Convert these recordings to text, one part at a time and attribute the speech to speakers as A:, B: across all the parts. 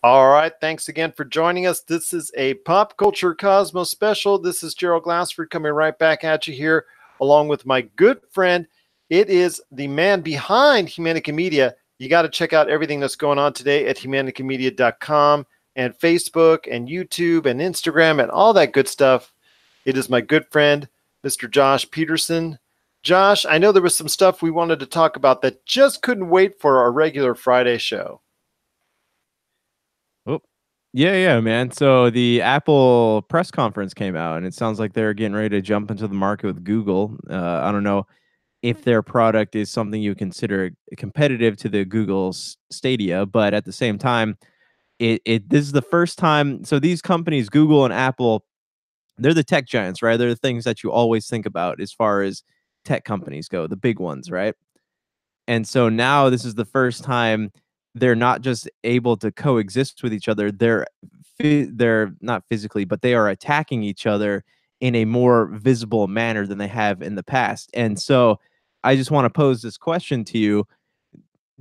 A: All right, thanks again for joining us. This is a Pop Culture Cosmos special. This is Gerald Glassford coming right back at you here, along with my good friend. It is the man behind Humanica Media. You got to check out everything that's going on today at humanicamedia.com and Facebook and YouTube and Instagram and all that good stuff. It is my good friend, Mr. Josh Peterson. Josh, I know there was some stuff we wanted to talk about that just couldn't wait for our regular Friday show.
B: Oh, yeah, man. So the Apple press conference came out, and it sounds like they're getting ready to jump into the market with Google. I don't know if their product is something you consider competitive to the Google's Stadia, but at the same time, this is the first time. So these companies, Google and Apple, they're the tech giants, right? They're the things that you always think about as far as tech companies go, the big ones, right? And so now this is the first time they're not just able to coexist with each other. They're not physically, but they are attacking each other in a more visible manner than they have in the past. And so I just want to pose this question to you.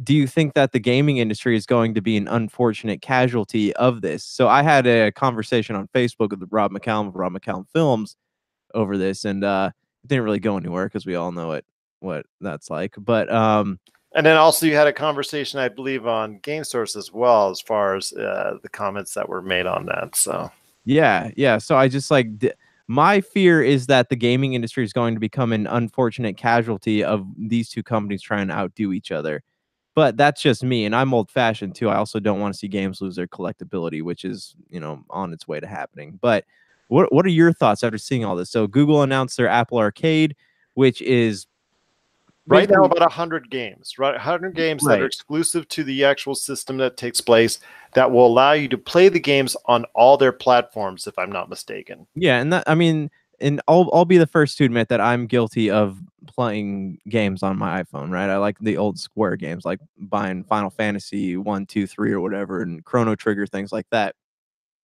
B: Do you think that the gaming industry is going to be an unfortunate casualty of this? So I had a conversation on Facebook with Rob McCallum of Rob McCallum Films over this, and it didn't really go anywhere because we all know what that's like. But
A: And then also you had a conversation, I believe, on Game Source as well, as far as the comments that were made on that. So
B: yeah. So I just my fear is that the gaming industry is going to become an unfortunate casualty of these two companies trying to outdo each other. But that's just me, and I'm old fashioned too. I also don't want to see games lose their collectability, which is on its way to happening. But what are your thoughts after seeing all this? So Google announced their Apple Arcade, which is
A: right now about 100 games, right? 100 games that are
B: Right.
A: exclusive to the actual system that takes place that will allow you to play the games on all their platforms, if I'm not mistaken.
B: Yeah, and that I mean, and I'll be the first to admit that I'm guilty of playing games on my iPhone, right? I like the old Square games, like buying Final Fantasy 1, 2, 3, or whatever, and Chrono Trigger, things like that,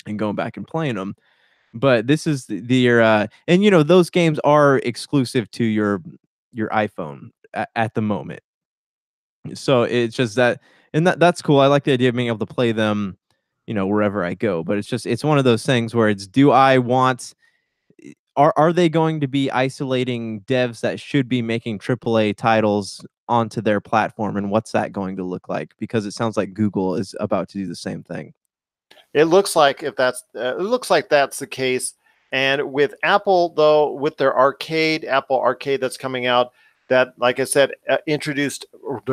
B: and going back and playing them. But this is and those games are exclusive to your iPhone at the moment. So it's just that, and that's cool. I like the idea of being able to play them, wherever I go. But it's one of those things where do I want are they going to be isolating devs that should be making AAA titles onto their platform, and what's that going to look like? Because it sounds like Google is about to do the same thing.
A: It looks like that's the case. And with Apple, though, with their Apple Arcade that's coming out, that, like I said, they're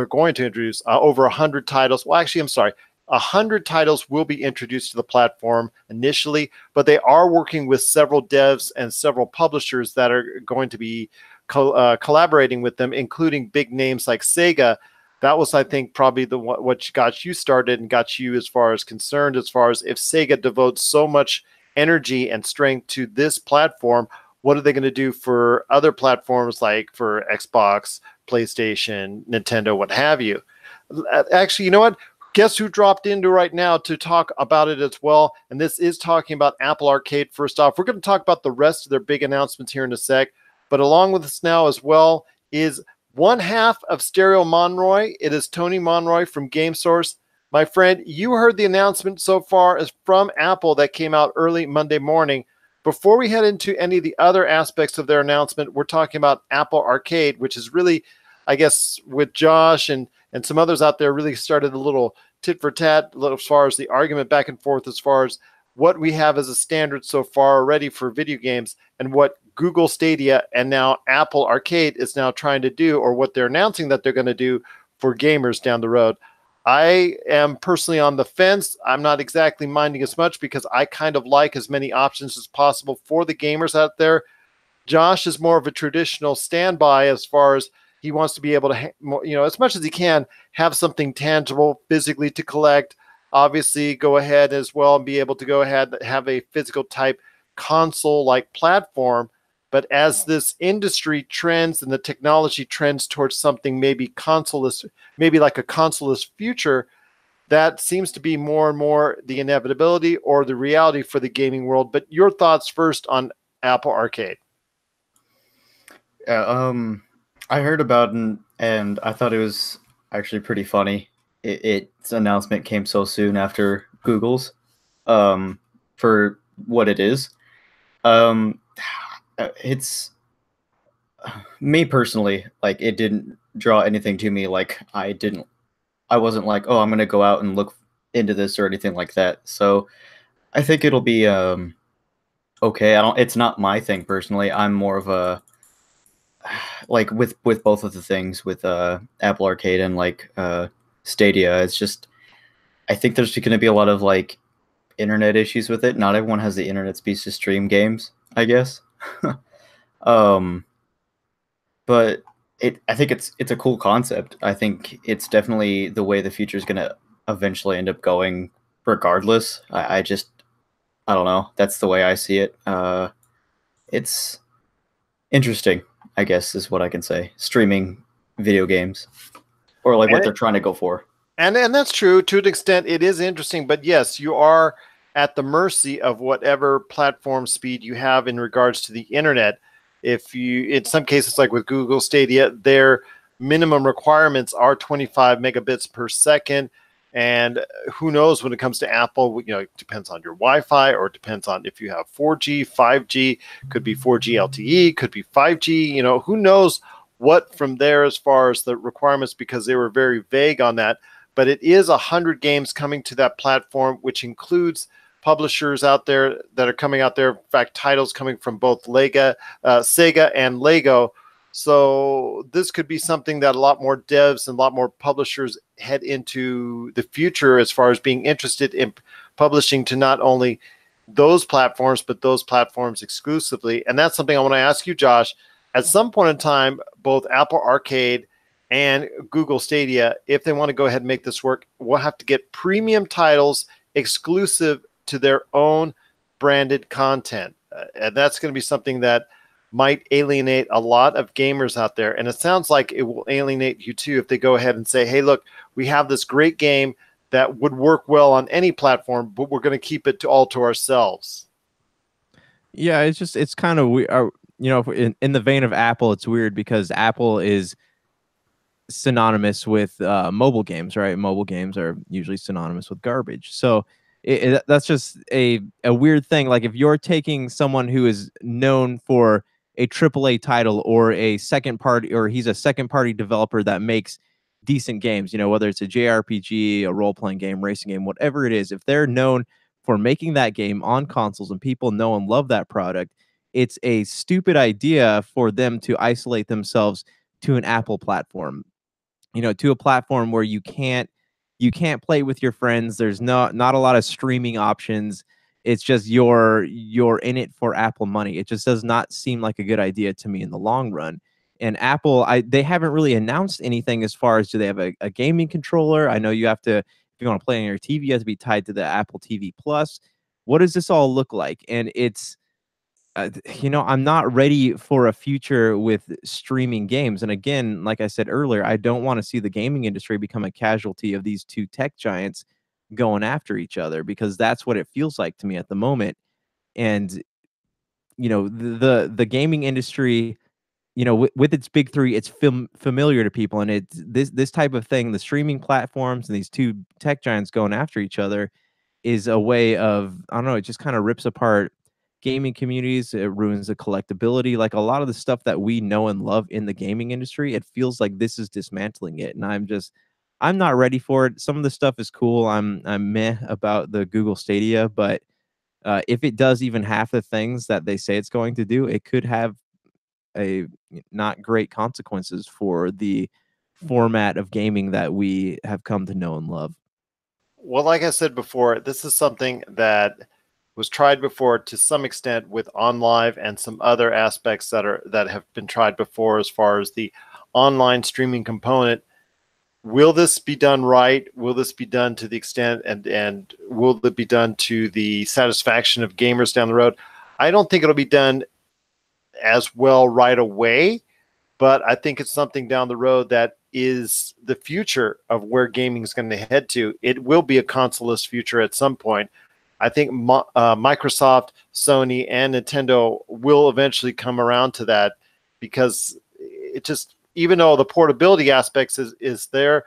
A: going to introduce over 100 titles. Well, actually, I'm sorry. 100 titles will be introduced to the platform initially, but they are working with several devs and several publishers that are going to be collaborating with them, including big names like Sega. That was, I think, probably what got you started and got you as far as concerned, as far as if Sega devotes so much energy and strength to this platform, what are they going to do for other platforms like for Xbox, PlayStation, Nintendo, what have you? Actually, you know what? Guess who dropped into right now to talk about it as well? And this is talking about Apple Arcade. First off, we're going to talk about the rest of their big announcements here in a sec. But along with us now as well is one half of Stereo Monroy. It is Tony Monroy from Game Source. My friend, you heard the announcement so far as from Apple that came out early Monday morning. Before we head into any of the other aspects of their announcement, we're talking about Apple Arcade, which is really, I guess, with Josh and some others out there, really started a little tit for tat as far as the argument back and forth as far as what we have as a standard so far already for video games and what Google Stadia and now Apple Arcade is now trying to do, or what they're announcing that they're going to do for gamers down the road. I am personally on the fence. I'm not exactly minding as much because I kind of like as many options as possible for the gamers out there. Josh is more of a traditional standby as far as he wants to be able to, as much as he can, have something tangible physically to collect. Obviously, go ahead as well and be able to go ahead and have a physical type console-like platform. But as this industry trends and the technology trends towards something maybe consoleless, maybe like a consoleless future, that seems to be more and more the inevitability or the reality for the gaming world. But your thoughts first on Apple Arcade.
C: Yeah, I heard about it and I thought it was actually pretty funny. Its announcement came so soon after Google's for what it is. It's me personally, like it didn't draw anything to me. Like I wasn't like, oh, I'm gonna go out and look into this or anything like that. So I think it'll be okay. It's not my thing personally. I'm more of a like with both of the things with Apple Arcade and like Stadia. It's just I think there's going to be a lot of like internet issues with it. Not everyone has the internet speeds to stream games, I guess. um, but I think it's a cool concept. I think it's definitely the way the future is going to eventually end up going, regardless. I don't know. That's the way I see it. It's interesting, I guess, is what I can say. Streaming video games, or like what they're trying to go for.
A: And that's true to an extent. It is interesting, but yes, you are at the mercy of whatever platform speed you have in regards to the internet. If you, in some cases, like with Google Stadia, their minimum requirements are 25 megabits per second. And who knows when it comes to Apple, you know, it depends on your Wi-Fi, or it depends on if you have 4G, 5G, could be 4G LTE, could be 5G, you know, who knows what from there as far as the requirements, because they were very vague on that. But it is 100 games coming to that platform, which includes publishers out there that are coming out there. In fact, titles coming from both Sega and Lego. So this could be something that a lot more devs and a lot more publishers head into the future as far as being interested in publishing to not only those platforms, but those platforms exclusively. And that's something I want to ask you, Josh. At some point in time, both Apple Arcade and Google Stadia, if they want to go ahead and make this work, will have to get premium titles exclusive to their own branded content. And that's going to be something that might alienate a lot of gamers out there. And it sounds like it will alienate you too if they go ahead and say, hey, look, we have this great game that would work well on any platform, but we're going to keep it all to ourselves.
B: Yeah, it's kind of weird. You know, in the vein of Apple, it's weird because Apple is synonymous with mobile games, right? Mobile games are usually synonymous with garbage. So that's just a weird thing. Like if you're taking someone who is known for a AAA title or a second party, or he's a second party developer that makes decent games, you know, whether it's a JRPG, a role playing game, racing game, whatever it is, if they're known for making that game on consoles and people know and love that product, it's a stupid idea for them to isolate themselves to an Apple platform, you know, to a platform where you can't play with your friends. There's not a lot of streaming options. It's just you're in it for Apple money. It just does not seem like a good idea to me in the long run. And Apple, they haven't really announced anything as far as, do they have a gaming controller? I know you have to, if you want to play on your TV, you have to be tied to the Apple TV Plus. What does this all look like? And it's you know, I'm not ready for a future with streaming games. And again, like I said earlier, I don't want to see the gaming industry become a casualty of these two tech giants going after each other, because that's what it feels like to me at the moment. And you know, the gaming industry, you know, with its big three, it's familiar to people, and it's this type of thing, the streaming platforms and these two tech giants going after each other, is a way of, I don't know, it just kind of rips apart gaming communities. It ruins the collectability. Like a lot of the stuff that we know and love in the gaming industry, it feels like this is dismantling it. And I'm not ready for it. Some of the stuff is cool. I'm meh about the Google Stadia, but if it does even half the things that they say it's going to do, it could have a not great consequences for the format of gaming that we have come to know and love.
A: Well, like I said before, this is something that was tried before to some extent with OnLive and some other aspects that have been tried before as far as the online streaming component. Will this be done right? Will this be done to the extent and will it be done to the satisfaction of gamers down the road? I don't think it'll be done as well right away, but I think it's something down the road that is the future of where gaming is going to head to. It will be a consoleless future at some point. I think Microsoft, Sony, and Nintendo will eventually come around to that, because it just, even though the portability aspects is there,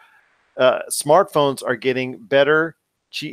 A: smartphones are getting better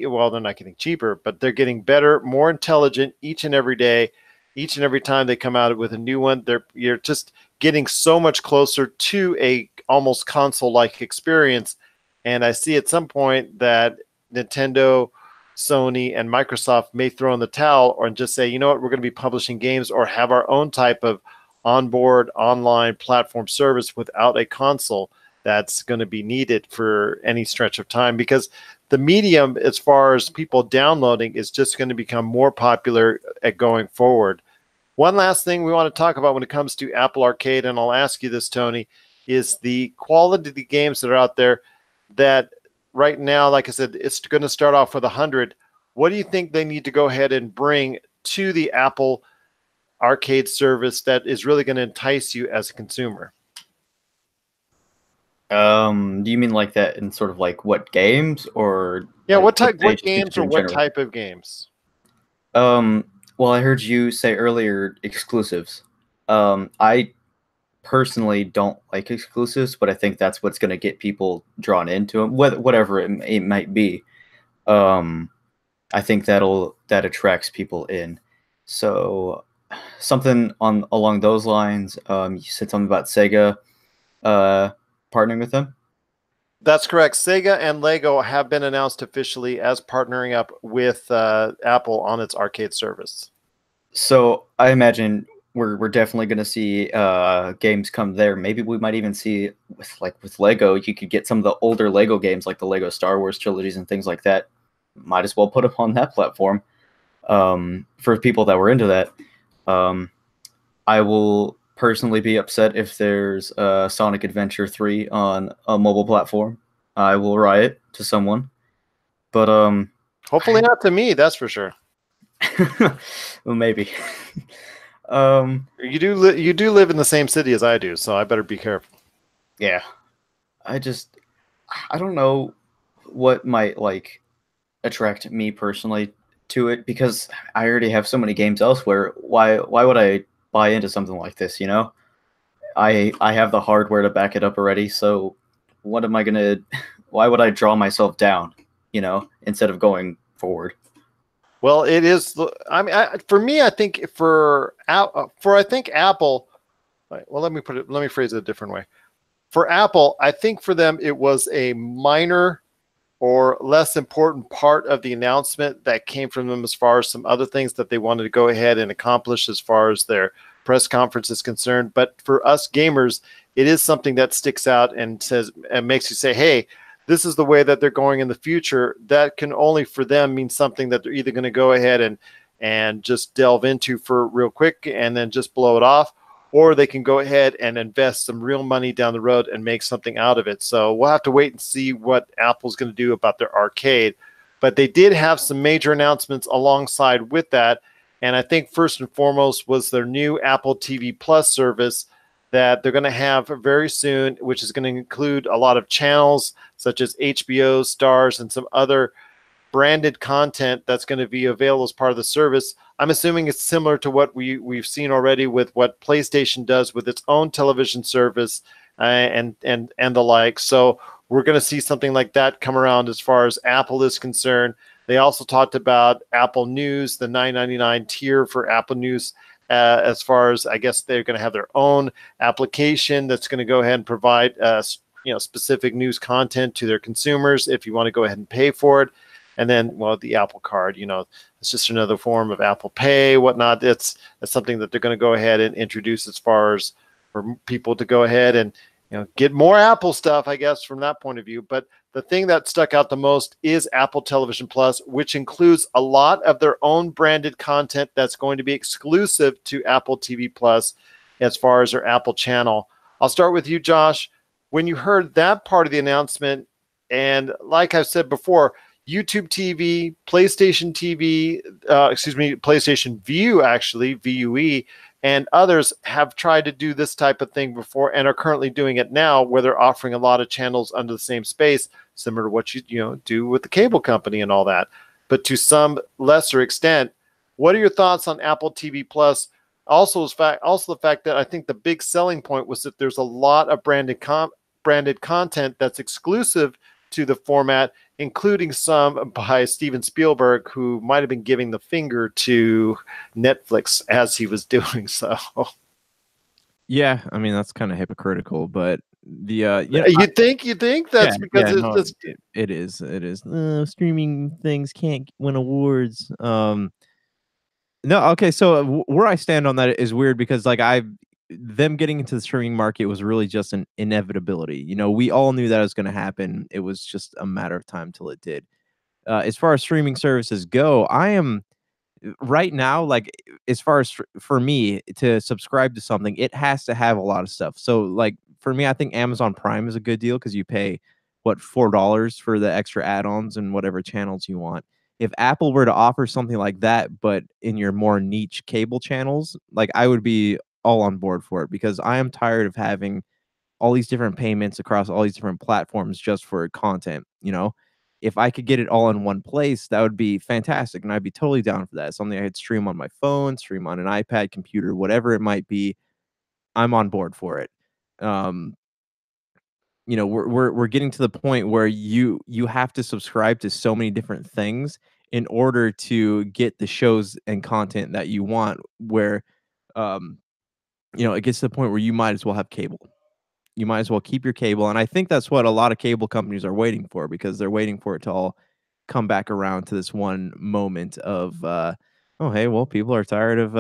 A: well, they're not getting cheaper, but they're getting better, more intelligent each and every day. Each and every time they come out with a new one, you're just getting so much closer to a almost console-like experience. And I see at some point that Nintendo, Sony, and Microsoft may throw in the towel or just say, you know what, we're going to be publishing games or have our own type of onboard online platform service without a console that's going to be needed for any stretch of time, because the medium, as far as people downloading, is just going to become more popular at going forward. One last thing we want to talk about when it comes to Apple Arcade, and I'll ask you this, Tony, is the quality of the games that are out there that right now, like I said, it's going to start off with 100. What do you think they need to go ahead and bring to the Apple Arcade service that is really going to entice you as a consumer?
C: Do you mean like that in sort of like what games, or
A: yeah,
C: like
A: what games or what type of games?
C: Well, I heard you say earlier exclusives. I personally don't like exclusives, but I think that's what's going to get people drawn into them, whatever it might be. I think that attracts people in. So something along those lines. You said something about Sega partnering with them.
A: That's correct. Sega and Lego have been announced officially as partnering up with Apple on its arcade service.
C: So I imagine we're definitely going to see games come there. Maybe we might even see with Lego, you could get some of the older Lego games like the Lego Star Wars trilogies and things like that. Might as well put them on that platform for people that were into that. I will personally be upset if there's Sonic Adventure 3 on a mobile platform. I will riot to someone, but
A: hopefully not to me. That's for sure.
C: Well, maybe.
A: You do live in the same city as I do, so I better be careful.
C: Yeah, I don't know what might like attract me personally to it, because I already have so many games elsewhere. Why would I buy into something like this? You know, I have the hardware to back it up already. So what am I gonna? Why would I draw myself down? You know, instead of going forward.
A: Well, it is. I mean, for me, I think for I think Apple. Well, let me phrase it a different way. For Apple, I think for them it was a minor or less important part of the announcement that came from them, as far as some other things that they wanted to go ahead and accomplish as far as their press conference is concerned. But for us gamers, it is something that sticks out and makes you say, hey, this is the way that they're going in the future. That can only for them mean something that they're either going to go ahead and just delve into for real quick and then just blow it off, or they can go ahead and invest some real money down the road and make something out of it. So we'll have to wait and see what Apple's going to do about their arcade. But they did have some major announcements alongside with that. And I think first and foremost was their new Apple TV Plus service that they're going to have very soon, which is going to include a lot of channels such as HBO, Stars, and some other branded content that's going to be available as part of the service. I'm assuming it's similar to what we've seen already with what PlayStation does with its own television service and the like. So we're going to see something like that come around as far as Apple is concerned. They also talked about Apple News, the $9.99 tier for Apple News. As far as, I guess, they're going to have their own application that's going to go ahead and provide specific news content to their consumers if you want to go ahead and pay for it. And then, well, the Apple Card, it's just another form of Apple Pay, whatnot. That's something that they're going to go ahead and introduce as far as for people to go ahead and get more Apple stuff, I guess, from that point of view. But the thing that stuck out the most is Apple Television Plus, which includes a lot of their own branded content that's going to be exclusive to Apple TV Plus as far as their Apple channel. I'll start with you, Josh. When you heard that part of the announcement, and like I've said before, YouTube TV, PlayStation TV, PlayStation Vue, actually, VUE, and others have tried to do this type of thing before and are currently doing it now, where they're offering a lot of channels under the same space, similar to what you do with the cable company and all that. But to some lesser extent, what are your thoughts on Apple TV Plus? Also the fact that I think the big selling point was that there's a lot of branded content that's exclusive to the format, including some by Steven Spielberg, who might have been giving the finger to Netflix as he was doing so.
B: Yeah, I mean that's kind of hypocritical, but the
A: You think that's because it's
B: no,
A: just
B: it is. It is. Streaming things can't win awards. No, okay. So where I stand on that is weird because like them getting into the streaming market was really just an inevitability. You know, we all knew that was going to happen. It was just a matter of time till it did. As far as streaming services go, I am right now, like as far as for me to subscribe to something, it has to have a lot of stuff. So like for me, I think Amazon Prime is a good deal because you pay what $4 for the extra add-ons and whatever channels you want. If Apple were to offer something like that, but in your more niche cable channels, like I would be all on board for it because I am tired of having all these different payments across all these different platforms just for content, you know? If I could get it all in one place, that would be fantastic, and I'd be totally down for that. Something I could stream on my phone, stream on an iPad, computer, whatever it might be, I'm on board for it. Um, you know, we're getting to the point where you have to subscribe to so many different things in order to get the shows and content that you want, where, um, it gets to the point where you might as well have cable. You might as well keep your cable, and I think that's what a lot of cable companies are waiting for because they're waiting for it to all come back around to this one moment of, "Oh, hey, well, people are tired of,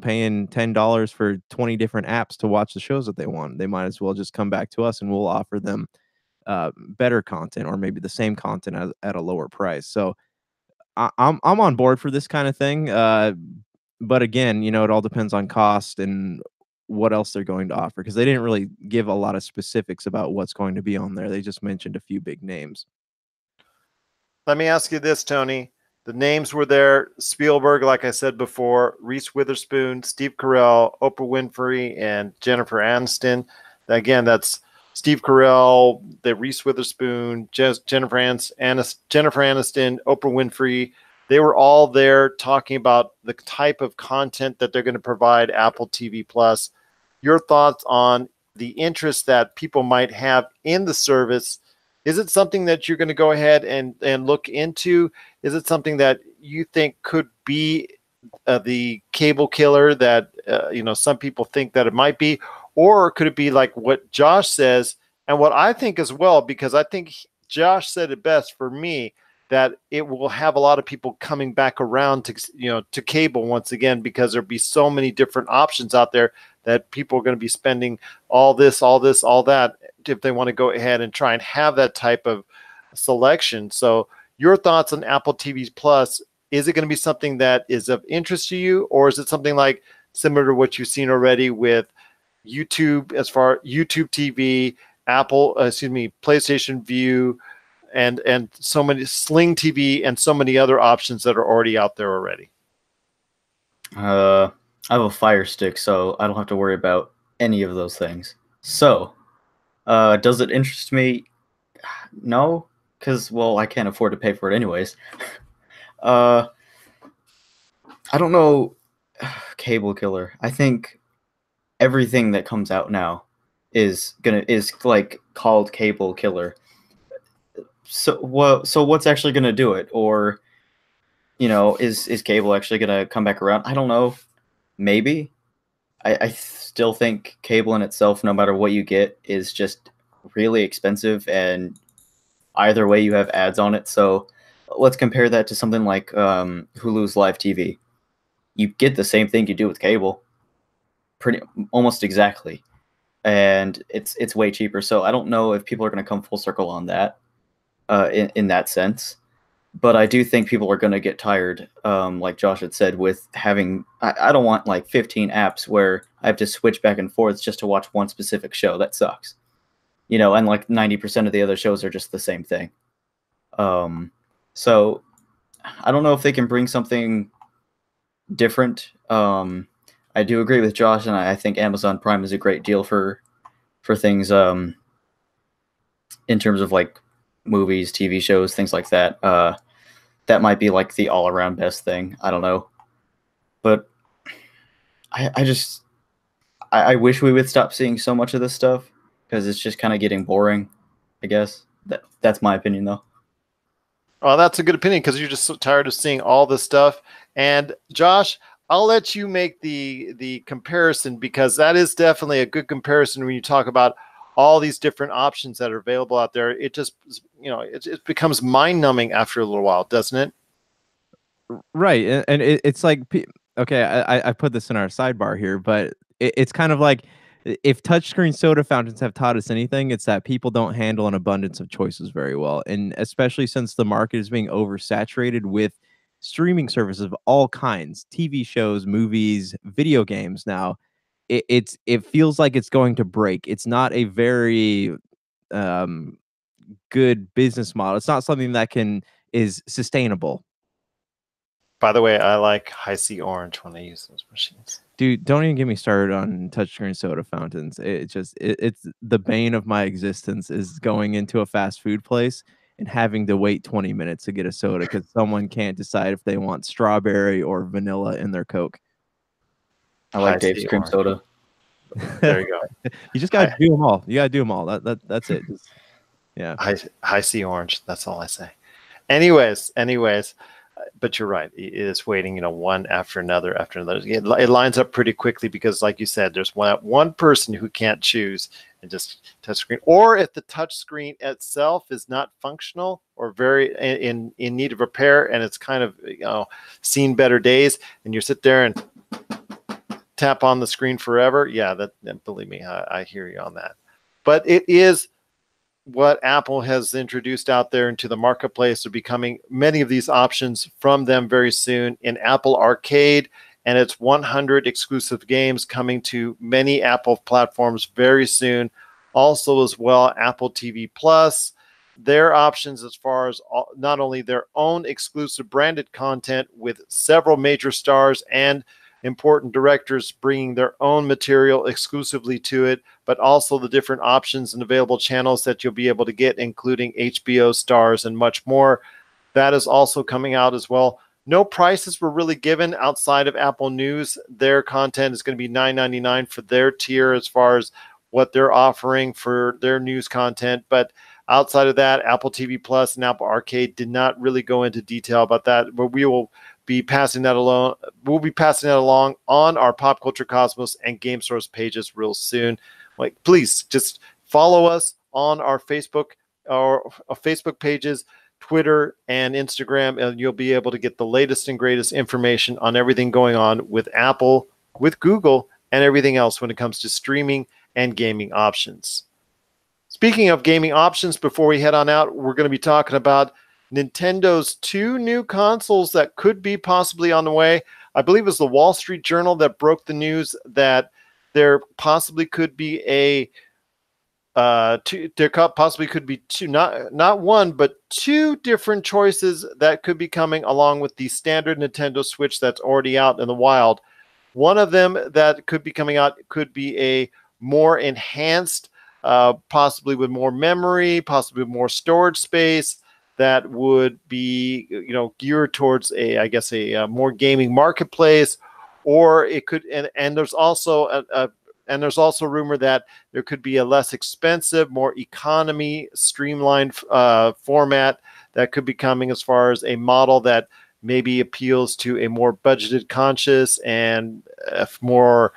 B: paying $10 for 20 different apps to watch the shows that they want. They might as well just come back to us, and we'll offer them, better content or maybe the same content at a lower price." So, I'm on board for this kinda thing, but again, it all depends on cost and what else they're going to offer because they didn't really give a lot of specifics about what's going to be on there. They just mentioned a few big names.
A: let me ask you this, Tony. The names were there: Spielberg, like I said before, Reese Witherspoon, Steve Carell, Oprah Winfrey, and Jennifer Aniston. Again, that's Steve Carell, the Reese Witherspoon, Jennifer Aniston, Oprah Winfrey. They were all there talking about the type of content that they're going to provide Apple TV Plus. Your thoughts on the interest that people might have in the service? Is it something that you're going to go ahead and look into? Is it something that you think could be the cable killer that some people think that it might be, or could it be like what Josh says and what I think as well? Because I think Josh said it best for me, that it will have a lot of people coming back around to cable once again, because there'll be so many different options out there that people are going to be spending all this, all that, if they want to go ahead and try and have that type of selection. So your thoughts on Apple TV Plus, is it going to be something that is of interest to you, or is it something like similar to what you've seen already with YouTube, as far YouTube TV, PlayStation View, and so many Sling TV and so many other options that are already out there already?
C: I have a Fire Stick, so I don't have to worry about any of those things. So, does it interest me? No, because, well, I can't afford to pay for it anyways. I don't know. Cable killer. I think everything that comes out now is like called cable killer. So what's actually gonna do it? Or, is cable actually gonna come back around? I don't know. Maybe. I still think cable in itself, no matter what you get, is just really expensive, and either way you have ads on it. So let's compare that to something like Hulu's Live TV. You get the same thing you do with cable, pretty almost exactly, and it's way cheaper. So I don't know if people are going to come full circle on that, in that sense. But I do think people are going to get tired, like Josh had said, with having. I don't want like 15 apps where I have to switch back and forth just to watch one specific show. That sucks. And like 90% of the other shows are just the same thing. So I don't know if they can bring something different. I do agree with Josh, and I think Amazon Prime is a great deal for things, in terms of like movies, TV shows, things like that. That might be like the all-around best thing. I don't know, but I wish we would stop seeing so much of this stuff because it's just kind of getting boring. I guess that's my opinion, though.
A: Well, that's a good opinion because you're just so tired of seeing all this stuff. And Josh, I'll let you make the comparison because that is definitely a good comparison when you talk about all these different options that are available out there. It just, it becomes mind numbing after a little while, doesn't it?
B: Right, and it's like, okay, I put this in our sidebar here, but it's kind of like, if touchscreen soda fountains have taught us anything, it's that people don't handle an abundance of choices very well, and especially since the market is being oversaturated with streaming services of all kinds, TV shows, movies, video games. Now, it feels like it's going to break. It's not a very um, good business model. It's not something that is sustainable.
A: By the way, I like High C Orange when I use those machines.
B: Dude, don't even get me started on touchscreen soda fountains. It's the bane of my existence is going into a fast food place and having to wait 20 minutes to get a soda because someone can't decide if they want strawberry or vanilla in their Coke.
C: I like Dave's cream soda.
A: There you go.
B: You just gotta do them all. You gotta do them all. That's it. Yeah.
A: High C Orange. That's all I say. Anyways, but you're right. It is waiting, one after another. It lines up pretty quickly because, like you said, there's one person who can't choose and just touch screen. Or if the touch screen itself is not functional or very in need of repair, and it's kind of seen better days, and you sit there and tap on the screen forever. Yeah, that believe me, I hear you on that. But it is what Apple has introduced out there into the marketplace are becoming many of these options from them very soon in Apple Arcade, and its 100 exclusive games coming to many Apple platforms very soon. Also as well, Apple TV Plus, their options as far as not only their own exclusive branded content with several major stars and important directors bringing their own material exclusively to it, but also the different options and available channels that you'll be able to get, including HBO, Stars, and much more. That is also coming out as well. No prices were really given outside of Apple News. Their content is going to be $9.99 for their tier as far as what they're offering for their news content. But outside of that, Apple TV Plus and Apple Arcade did not really go into detail about that, but we will be passing that along. We'll be passing that along on our Pop Culture Cosmos and Game Source pages real soon. Like, please just follow us on our Facebook or Facebook pages, Twitter, and Instagram, and you'll be able to get the latest and greatest information on everything going on with Apple, with Google, and everything else when it comes to streaming and gaming options. Speaking of gaming options, before we head on out, we're going to be talking about Nintendo's 2 new consoles that could be possibly on the way. I believe it was the Wall Street Journal that broke the news that there possibly could be two, not one, but 2 different choices that could be coming along with the standard Nintendo Switch that's already out in the wild. One of them that could be coming out could be a more enhanced, possibly with more memory, possibly with more storage space, that would be, geared towards a more gaming marketplace, or it could, and there's also there's also rumor that there could be a less expensive, more economy, streamlined format that could be coming as far as a model that maybe appeals to a more budgeted conscious and more,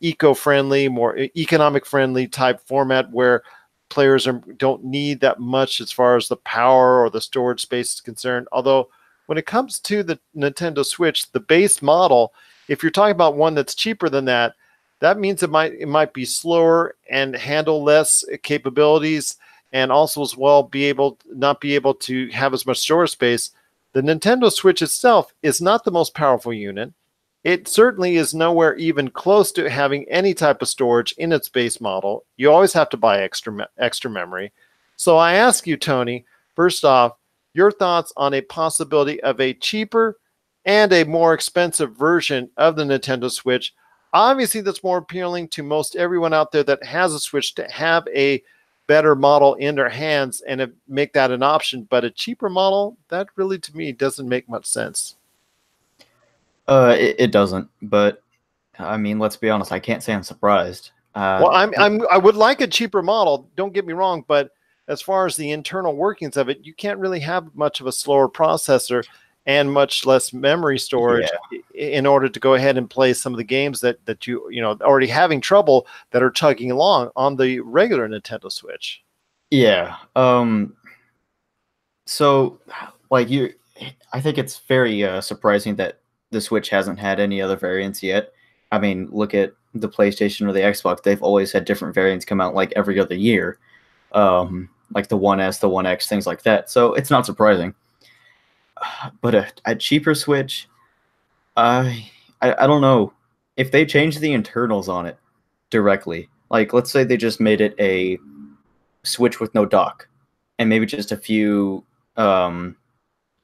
A: eco-friendly, more economic friendly type format where players don't need that much as far as the power or the storage space is concerned. Although when it comes to the Nintendo Switch, the base model, if you're talking about one that's cheaper than that, that means it might be slower and handle less capabilities, and also as well not be able to have as much storage space. The Nintendo Switch itself is not the most powerful unit. It certainly is nowhere even close to having any type of storage in its base model. You always have to buy extra memory. So I ask you, Tony, first off, your thoughts on a possibility of a cheaper and a more expensive version of the Nintendo Switch. Obviously, that's more appealing to most everyone out there that has a Switch to have a better model in their hands and make that an option. But a cheaper model, that really to me doesn't make much sense.
C: It doesn't, but I mean, let's be honest. I can't say I'm surprised.
A: Well, I would like a cheaper model. Don't get me wrong, but as far as the internal workings of it, you can't really have much of a slower processor and much less memory storage in order to go ahead and play some of the games that you know already having trouble that are chugging along on the regular Nintendo Switch.
C: Yeah. So, like I think it's very surprising that the Switch hasn't had any other variants yet. I mean, look at the PlayStation or the Xbox; they've always had different variants come out like every other year, like the One S, the One X, things like that. So it's not surprising. But a cheaper Switch, I don't know if they change the internals on it directly. Like, let's say they just made it a Switch with no dock, and maybe just a few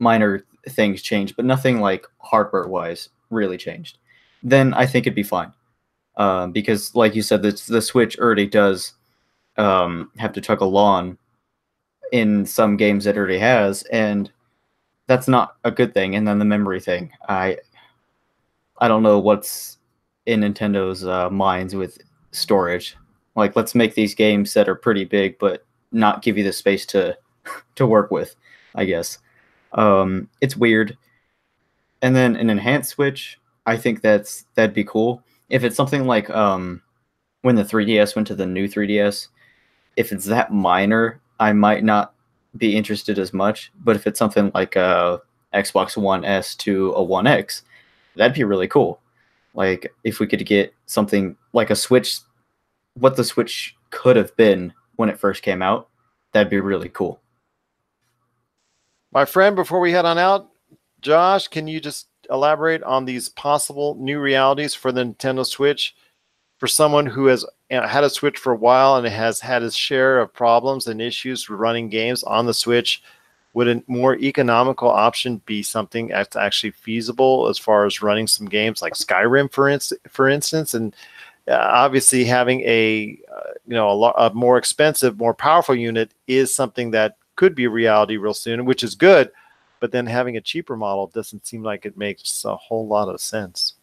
C: minor things changed, but nothing like hardware-wise really changed. Then I think it'd be fine, because, like you said, the Switch already does have to chug along in some games it already has, and that's not a good thing. And then the memory thing, I don't know what's in Nintendo's minds with storage. Like, let's make these games that are pretty big, but not give you the space to work with, I guess. It's weird. And then an enhanced Switch, I think that'd be cool. If it's something like when the 3DS went to the new 3DS, if it's that minor, I might not be interested as much. But if it's something like a Xbox One S to a One X, that'd be really cool. Like, if we could get something like a Switch, what the Switch could have been when it first came out, that'd be really cool.
A: My friend, before we head on out, Josh, can you just elaborate on these possible new realities for the Nintendo Switch for someone who has had a Switch for a while and has had his share of problems and issues running games on the Switch? Would a more economical option be something that's actually feasible as far as running some games like Skyrim, for instance? And obviously, having a more expensive, more powerful unit is something that could be a reality real soon, which is good. But then having a cheaper model doesn't seem like it makes a whole lot of sense.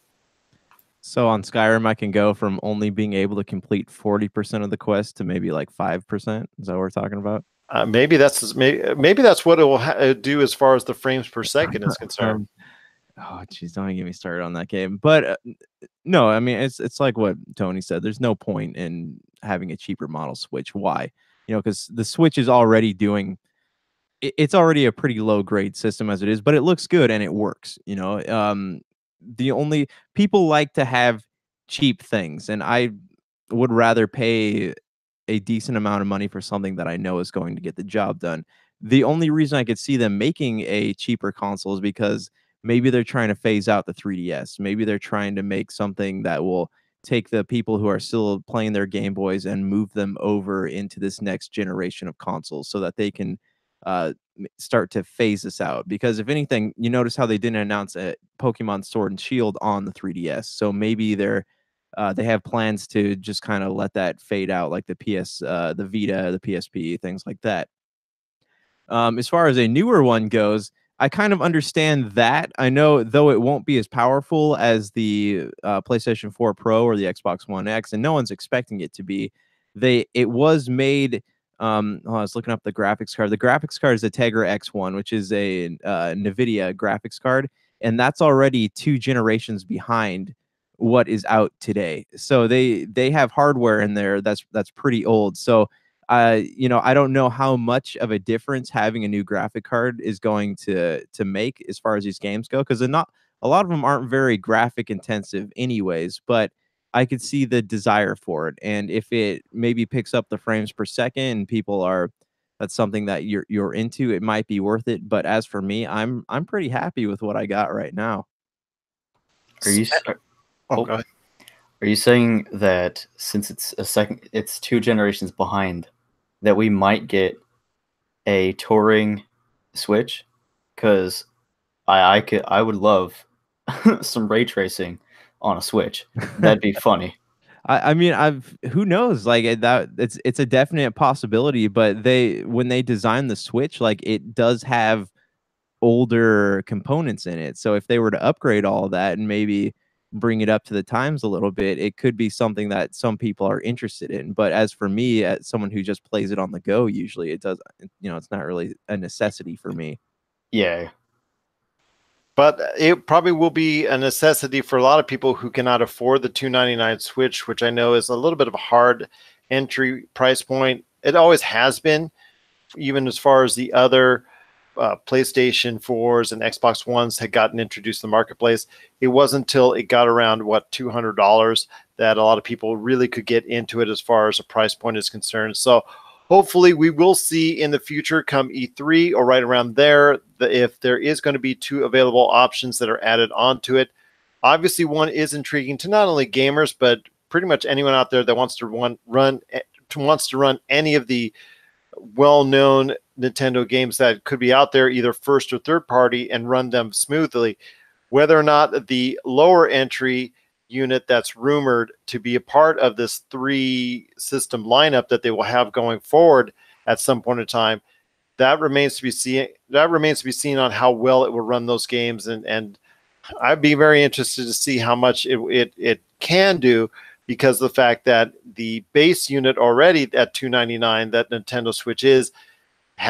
B: So on Skyrim, I can go from only being able to complete 40% of the quest to maybe like 5%. Is that what we're talking about?
A: Maybe that's what it will do as far as the frames per second is concerned.
B: Oh, geez, don't even get me started on that game. But no, I mean, it's like what Tony said. There's no point in having a cheaper model Switch. Why? Because the Switch is already doing. It's already a pretty low grade system as it is, but it looks good and it works. The only people like to have cheap things, and I would rather pay a decent amount of money for something that I know is going to get the job done. The only reason I could see them making a cheaper console is because maybe they're trying to phase out the 3DS. Maybe they're trying to make something that will take the people who are still playing their Game Boys and move them over into this next generation of consoles so that they can start to phase this out. Because if anything, you notice how they didn't announce a Pokemon Sword and Shield on the 3DS. So maybe they have plans to just kind of let that fade out, like the the Vita, the PSP, things like that. As far as a newer one goes, I kind of understand that. I know, though, it won't be as powerful as the PlayStation 4 Pro or the Xbox One X, and no one's expecting it to be. It was made. I was looking up the graphics card. The graphics card is the Tegra X1, which is a NVIDIA graphics card, and that's already 2 generations behind what is out today. So they have hardware in there that's pretty old. So I don't know how much of a difference having a new graphic card is going to make as far as these games go, because not a lot of them aren't very graphic intensive anyways, but I could see the desire for it. And if it maybe picks up the frames per second and that's something that you're into, it might be worth it. But as for me, I'm pretty happy with what I got right now.
C: Are you
A: go ahead.
C: Are you saying that since it's 2 generations behind, that we might get a touring Switch? Because I would love some ray tracing on a Switch. That'd be funny.
B: I mean, who knows? Like it's a definite possibility. But when they designed the Switch, like, it does have older components in it. So if they were to upgrade all of that and maybe bring it up to the times a little bit, it could be something that some people are interested in. But as for me, as someone who just plays it on the go, usually it does, you know, it's not really a necessity for me.
C: Yeah.
A: But it probably will be a necessity for a lot of people who cannot afford the $299 Switch, which I know is a little bit of a hard entry price point. It always has been, even as far as the other PlayStation 4s and Xbox Ones had gotten introduced in the marketplace. It wasn't until it got around, what, $200 that a lot of people really could get into it as far as the price point is concerned. So hopefully we will see in the future, come E3 or right around there, if there is going to be 2 available options that are added onto it. Obviously, one is intriguing to not only gamers, but pretty much anyone out there that wants to run any of the well-known Nintendo games that could be out there, either first or third party, and run them smoothly. Whether or not the lower entry unit that's rumored to be a part of this 3-system lineup that they will have going forward at some point in time, that remains to be seen. That remains to be seen on how well it will run those games, and I'd be very interested to see how much it can do, because of the fact that the base unit already at $299 that Nintendo Switch has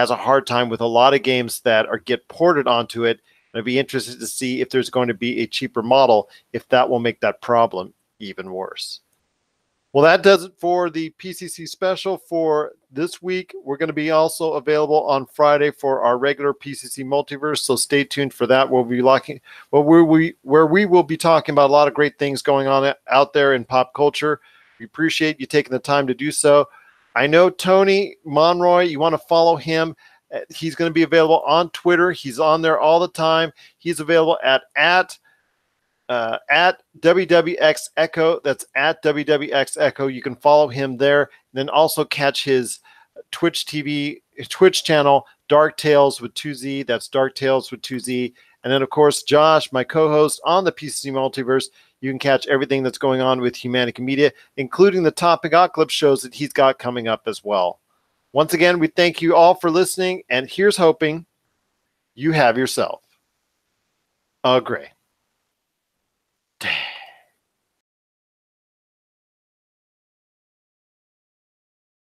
A: a hard time with a lot of games that get ported onto it. And I'd be interested to see if there's going to be a cheaper model, if that will make that problem even worse. Well, that does it for the PCC special for this week. We're going to be also available on Friday for our regular PCC Multiverse, so stay tuned for that. We'll be where we will be talking about a lot of great things going on out there in pop culture. We appreciate you taking the time to do so. I know Tony Monroy, you want to follow him. He's going to be available on Twitter. He's on there all the time. He's available at WWX Echo. That's at WWX Echo. You can follow him there. And then also catch his Twitch channel, Dark Tales with 2Z. That's Dark Tales with 2Z. And then, of course, Josh, my co-host on the PCC Multiverse. You can catch everything that's going on with Humanica Media, including the Topic Ocalypse shows that he's got coming up as well. Once again, we thank you all for listening, and here's hoping you have yourself a great